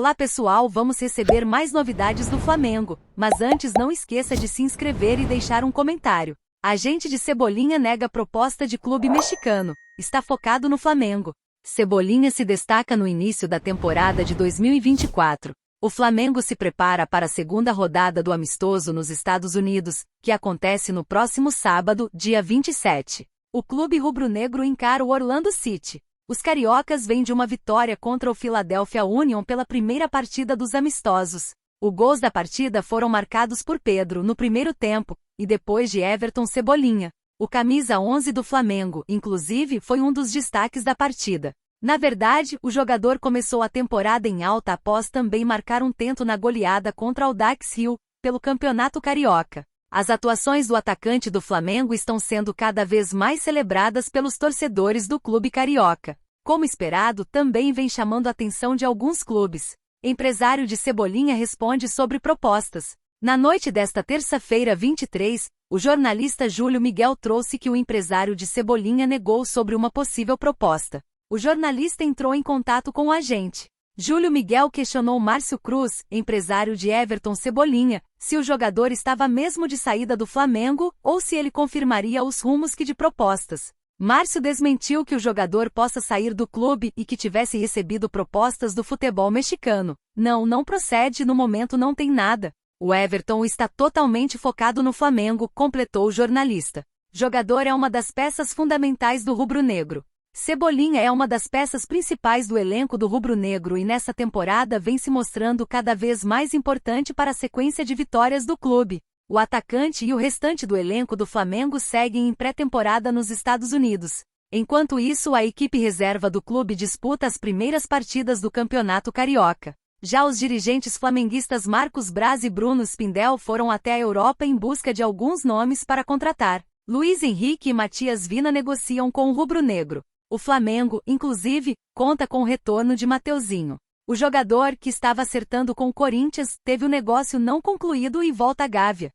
Olá pessoal, vamos receber mais novidades do Flamengo, mas antes não esqueça de se inscrever e deixar um comentário. Agente de Cebolinha nega proposta de clube mexicano, está focado no Flamengo. Cebolinha se destaca no início da temporada de 2024. O Flamengo se prepara para a segunda rodada do amistoso nos Estados Unidos, que acontece no próximo sábado, dia 27. O clube rubro-negro encara o Orlando City. Os cariocas vêm de uma vitória contra o Philadelphia Union pela primeira partida dos amistosos. Os gols da partida foram marcados por Pedro no primeiro tempo, e depois de Everton Cebolinha. O camisa 11 do Flamengo, inclusive, foi um dos destaques da partida. Na verdade, o jogador começou a temporada em alta após também marcar um tento na goleada contra o Audax Hill, pelo Campeonato Carioca. As atuações do atacante do Flamengo estão sendo cada vez mais celebradas pelos torcedores do clube carioca. Como esperado, também vem chamando a atenção de alguns clubes. Empresário de Cebolinha responde sobre propostas. Na noite desta terça-feira 23, o jornalista Júlio Miguel trouxe que o empresário de Cebolinha negou sobre uma possível proposta. O jornalista entrou em contato com o agente. Júlio Miguel questionou Márcio Cruz, empresário de Everton Cebolinha, se o jogador estava mesmo de saída do Flamengo ou se ele confirmaria os rumos que de propostas. Márcio desmentiu que o jogador possa sair do clube e que tivesse recebido propostas do futebol mexicano. Não procede, no momento não tem nada. O Everton está totalmente focado no Flamengo, completou o jornalista. Jogador é uma das peças fundamentais do rubro-negro. Cebolinha é uma das peças principais do elenco do rubro-negro e nessa temporada vem se mostrando cada vez mais importante para a sequência de vitórias do clube. O atacante e o restante do elenco do Flamengo seguem em pré-temporada nos Estados Unidos. Enquanto isso, a equipe reserva do clube disputa as primeiras partidas do Campeonato Carioca. Já os dirigentes flamenguistas Marcos Braz e Bruno Spindel foram até a Europa em busca de alguns nomes para contratar. Luiz Henrique e Matias Vina negociam com o rubro-negro. O Flamengo, inclusive, conta com o retorno de Mateuzinho. O jogador, que estava acertando com o Corinthians, teve o negócio não concluído e volta à Gávea.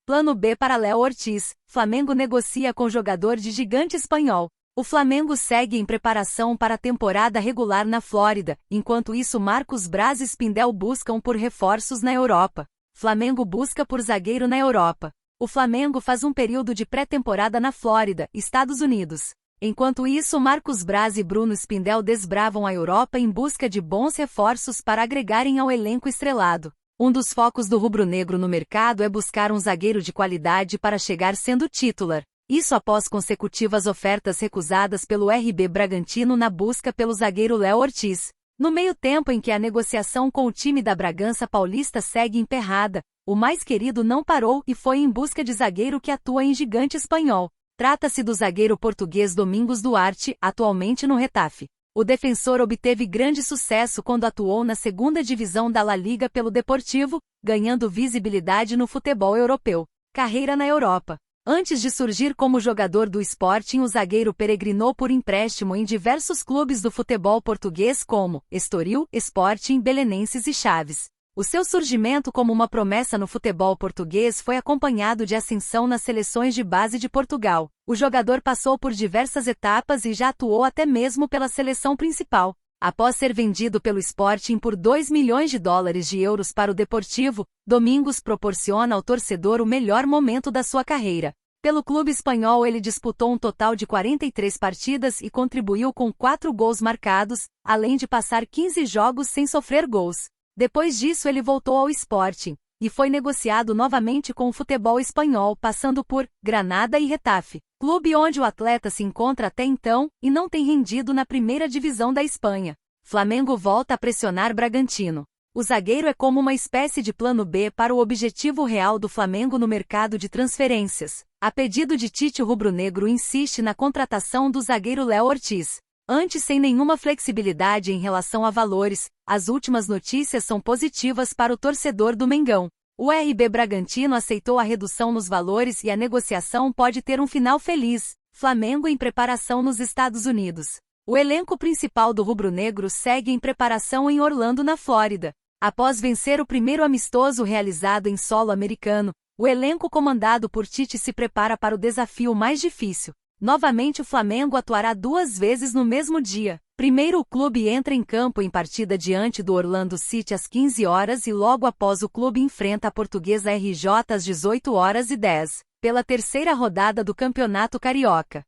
Plano B para Léo Ortiz. Flamengo negocia com jogador de Gigante Espanhol. O Flamengo segue em preparação para a temporada regular na Flórida, enquanto isso Marcos Braz e Spindel buscam por reforços na Europa. Flamengo busca por zagueiro na Europa. O Flamengo faz um período de pré-temporada na Flórida, Estados Unidos. Enquanto isso, Marcos Braz e Bruno Spindel desbravam a Europa em busca de bons reforços para agregarem ao elenco estrelado. Um dos focos do rubro-negro no mercado é buscar um zagueiro de qualidade para chegar sendo titular. Isso após consecutivas ofertas recusadas pelo RB Bragantino na busca pelo zagueiro Léo Ortiz. No meio tempo em que a negociação com o time da Bragança Paulista segue emperrada, o mais querido não parou e foi em busca de zagueiro que atua em Gigante Espanhol. Trata-se do zagueiro português Domingos Duarte, atualmente no Retafe. O defensor obteve grande sucesso quando atuou na segunda divisão da La Liga pelo Deportivo, ganhando visibilidade no futebol europeu. Carreira na Europa. Antes de surgir como jogador do Sporting, o zagueiro peregrinou por empréstimo em diversos clubes do futebol português como Estoril, Sporting, Belenenses e Chaves. O seu surgimento como uma promessa no futebol português foi acompanhado de ascensão nas seleções de base de Portugal. O jogador passou por diversas etapas e já atuou até mesmo pela seleção principal. Após ser vendido pelo Sporting por 2 milhões de dólares de euros para o Deportivo, Domingos proporciona ao torcedor o melhor momento da sua carreira. Pelo clube espanhol ele disputou um total de 43 partidas e contribuiu com 4 gols marcados, além de passar 15 jogos sem sofrer gols. Depois disso ele voltou ao Sporting, e foi negociado novamente com o futebol espanhol, passando por Granada e Retafe, clube onde o atleta se encontra até então, e não tem rendido na primeira divisão da Espanha. Flamengo volta a pressionar Bragantino. O zagueiro é como uma espécie de plano B para o objetivo real do Flamengo no mercado de transferências. A pedido de Tite, o rubro-negro insiste na contratação do zagueiro Léo Ortiz. Antes, sem nenhuma flexibilidade em relação a valores, as últimas notícias são positivas para o torcedor do Mengão. O RB Bragantino aceitou a redução nos valores e a negociação pode ter um final feliz. Flamengo em preparação nos Estados Unidos. O elenco principal do rubro-negro segue em preparação em Orlando, na Flórida. Após vencer o primeiro amistoso realizado em solo americano, o elenco comandado por Tite se prepara para o desafio mais difícil. Novamente o Flamengo atuará 2 vezes no mesmo dia. Primeiro o clube entra em campo em partida diante do Orlando City às 15 horas e logo após o clube enfrenta a Portuguesa RJ às 18h10, pela terceira rodada do Campeonato Carioca.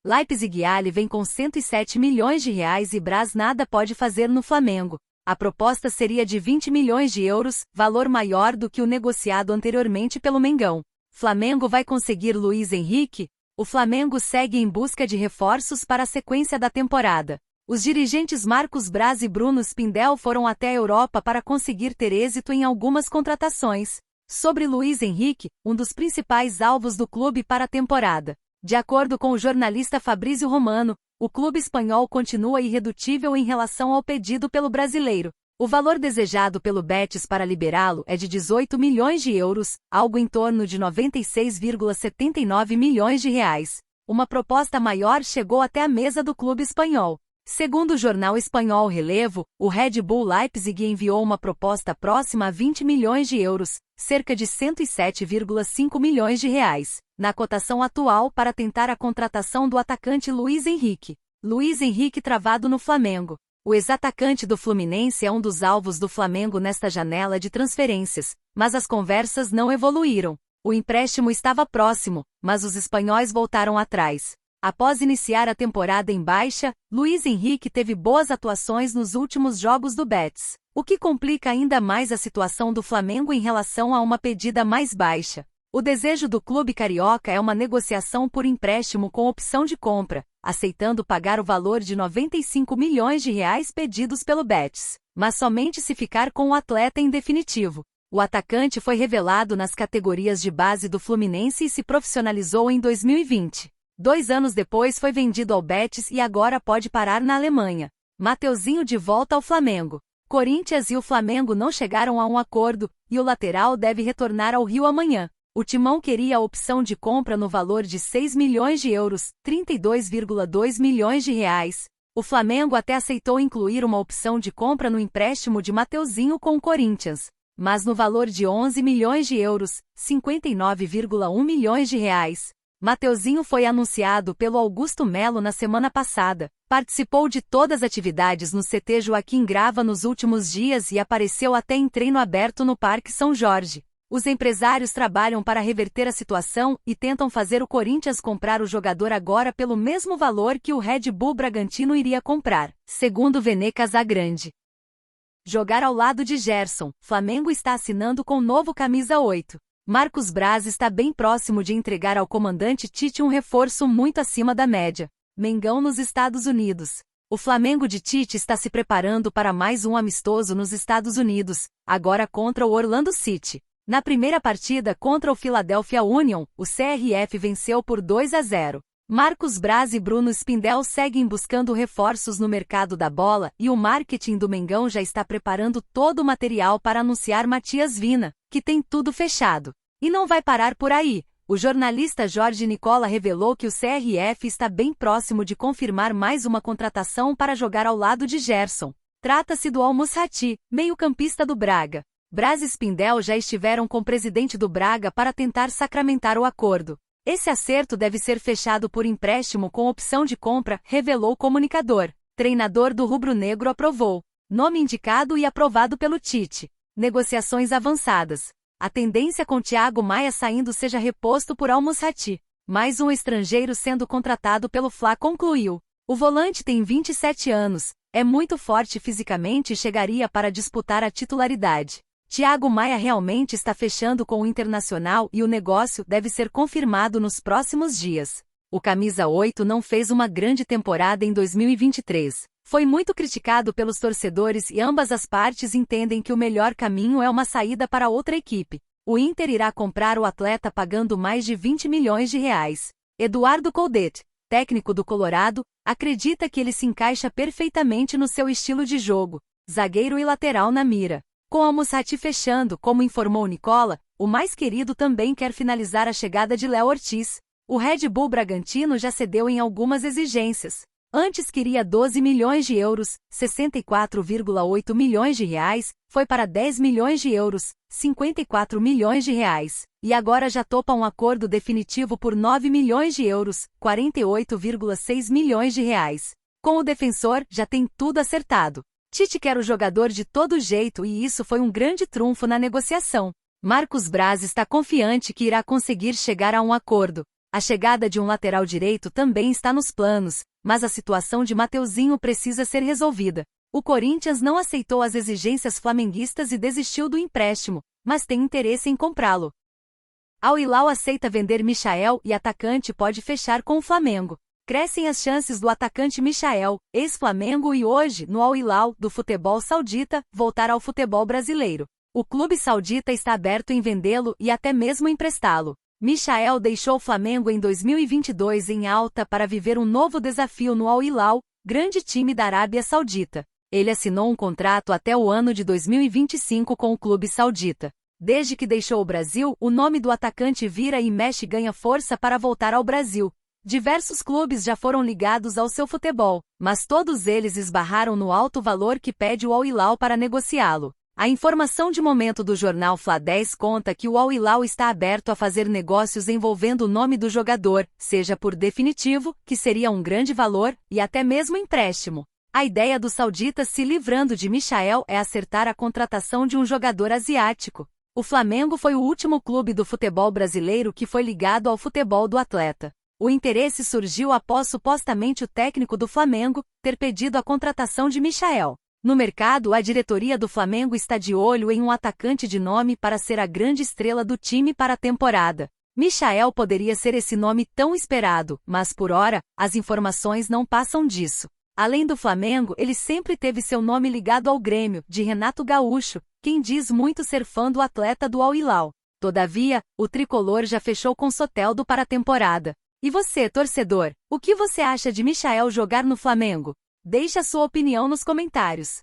Leipzig Ali vem com 107 milhões de reais e Braz nada pode fazer no Flamengo. A proposta seria de 20 milhões de euros, valor maior do que o negociado anteriormente pelo Mengão. Flamengo vai conseguir Luiz Henrique? O Flamengo segue em busca de reforços para a sequência da temporada. Os dirigentes Marcos Braz e Bruno Spindel foram até a Europa para conseguir ter êxito em algumas contratações. Sobre Luiz Henrique, um dos principais alvos do clube para a temporada. De acordo com o jornalista Fabrício Romano, o clube espanhol continua irredutível em relação ao pedido pelo brasileiro. O valor desejado pelo Betis para liberá-lo é de 18 milhões de euros, algo em torno de 96,79 milhões de reais. Uma proposta maior chegou até a mesa do clube espanhol. Segundo o jornal espanhol Relevo, o Red Bull Leipzig enviou uma proposta próxima a 20 milhões de euros, cerca de 107,5 milhões de reais, na cotação atual para tentar a contratação do atacante Luiz Henrique. Luiz Henrique travado no Flamengo. O ex-atacante do Fluminense é um dos alvos do Flamengo nesta janela de transferências, mas as conversas não evoluíram. O empréstimo estava próximo, mas os espanhóis voltaram atrás. Após iniciar a temporada em baixa, Luiz Henrique teve boas atuações nos últimos jogos do Betis, o que complica ainda mais a situação do Flamengo em relação a uma pedida mais baixa. O desejo do clube carioca é uma negociação por empréstimo com opção de compra, aceitando pagar o valor de 95 milhões de reais pedidos pelo Betis, mas somente se ficar com o atleta em definitivo. O atacante foi revelado nas categorias de base do Fluminense e se profissionalizou em 2020. 2 anos depois foi vendido ao Betis e agora pode parar na Alemanha. Mateuzinho de volta ao Flamengo. Corinthians e o Flamengo não chegaram a um acordo, e o lateral deve retornar ao Rio amanhã. O Timão queria a opção de compra no valor de 6 milhões de euros, 32,2 milhões de reais. O Flamengo até aceitou incluir uma opção de compra no empréstimo de Mateuzinho com o Corinthians, mas no valor de 11 milhões de euros, 59,1 milhões de reais. Mateuzinho foi anunciado pelo Augusto Melo na semana passada, participou de todas as atividades no CT Joaquim Grava nos últimos dias e apareceu até em treino aberto no Parque São Jorge. Os empresários trabalham para reverter a situação e tentam fazer o Corinthians comprar o jogador agora pelo mesmo valor que o Red Bull Bragantino iria comprar, segundo Vene Casagrande. Jogar ao lado de Gerson, Flamengo está assinando com o novo camisa 8. Marcos Braz está bem próximo de entregar ao comandante Tite um reforço muito acima da média. Mengão nos Estados Unidos. O Flamengo de Tite está se preparando para mais um amistoso nos Estados Unidos, agora contra o Orlando City. Na primeira partida contra o Philadelphia Union, o CRF venceu por 2-0. Marcos Braz e Bruno Spindel seguem buscando reforços no mercado da bola e o marketing do Mengão já está preparando todo o material para anunciar Matias Vina, que tem tudo fechado. E não vai parar por aí. O jornalista Jorge Nicola revelou que o CRF está bem próximo de confirmar mais uma contratação para jogar ao lado de Gerson. Trata-se do Al-Musrati, meio-campista do Braga. Braz e Spindel já estiveram com o presidente do Braga para tentar sacramentar o acordo. Esse acerto deve ser fechado por empréstimo com opção de compra, revelou o comunicador. Treinador do rubro-negro aprovou. Nome indicado e aprovado pelo Tite. Negociações avançadas. A tendência com Thiago Maia saindo seja reposto por Al-Musrati. Mais um estrangeiro sendo contratado pelo Fla concluiu. O volante tem 27 anos, é muito forte fisicamente e chegaria para disputar a titularidade. Thiago Maia realmente está fechando com o Internacional e o negócio deve ser confirmado nos próximos dias. O camisa 8 não fez uma grande temporada em 2023. Foi muito criticado pelos torcedores e ambas as partes entendem que o melhor caminho é uma saída para outra equipe. O Inter irá comprar o atleta pagando mais de 20 milhões de reais. Eduardo Coudet, técnico do Colorado, acredita que ele se encaixa perfeitamente no seu estilo de jogo, zagueiro e lateral na mira. Com Al-Musrati fechando, como informou Nicola, o mais querido também quer finalizar a chegada de Léo Ortiz. O Red Bull Bragantino já cedeu em algumas exigências. Antes queria 12 milhões de euros, 64,8 milhões de reais, foi para 10 milhões de euros, 54 milhões de reais. E agora já topa um acordo definitivo por 9 milhões de euros, 48,6 milhões de reais. Com o defensor, já tem tudo acertado. Tite quer o jogador de todo jeito e isso foi um grande trunfo na negociação. Marcos Braz está confiante que irá conseguir chegar a um acordo. A chegada de um lateral direito também está nos planos, mas a situação de Mateuzinho precisa ser resolvida. O Corinthians não aceitou as exigências flamenguistas e desistiu do empréstimo, mas tem interesse em comprá-lo. Al Hilal aceita vender Michael e atacante pode fechar com o Flamengo. Crescem as chances do atacante Michael, ex-Flamengo e hoje, no Al Hilal, do futebol saudita, voltar ao futebol brasileiro. O clube saudita está aberto em vendê-lo e até mesmo emprestá-lo. Michael deixou o Flamengo em 2022 em alta para viver um novo desafio no Al Hilal, grande time da Arábia Saudita. Ele assinou um contrato até o ano de 2025 com o clube saudita. Desde que deixou o Brasil, o nome do atacante vira e mexe e ganha força para voltar ao Brasil. Diversos clubes já foram ligados ao seu futebol, mas todos eles esbarraram no alto valor que pede o Al Hilal para negociá-lo. A informação de momento do jornal Fla 10 conta que o Al Hilal está aberto a fazer negócios envolvendo o nome do jogador, seja por definitivo, que seria um grande valor, e até mesmo empréstimo. A ideia do saudita se livrando de Michael é acertar a contratação de um jogador asiático. O Flamengo foi o último clube do futebol brasileiro que foi ligado ao futebol do atleta. O interesse surgiu após supostamente o técnico do Flamengo ter pedido a contratação de Michael. No mercado, a diretoria do Flamengo está de olho em um atacante de nome para ser a grande estrela do time para a temporada. Michael poderia ser esse nome tão esperado, mas por hora, as informações não passam disso. Além do Flamengo, ele sempre teve seu nome ligado ao Grêmio, de Renato Gaúcho, quem diz muito ser fã do atleta do Al Hilal. Todavia, o tricolor já fechou com Soteldo para a temporada. E você, torcedor, o que você acha de Michael jogar no Flamengo? Deixe a sua opinião nos comentários.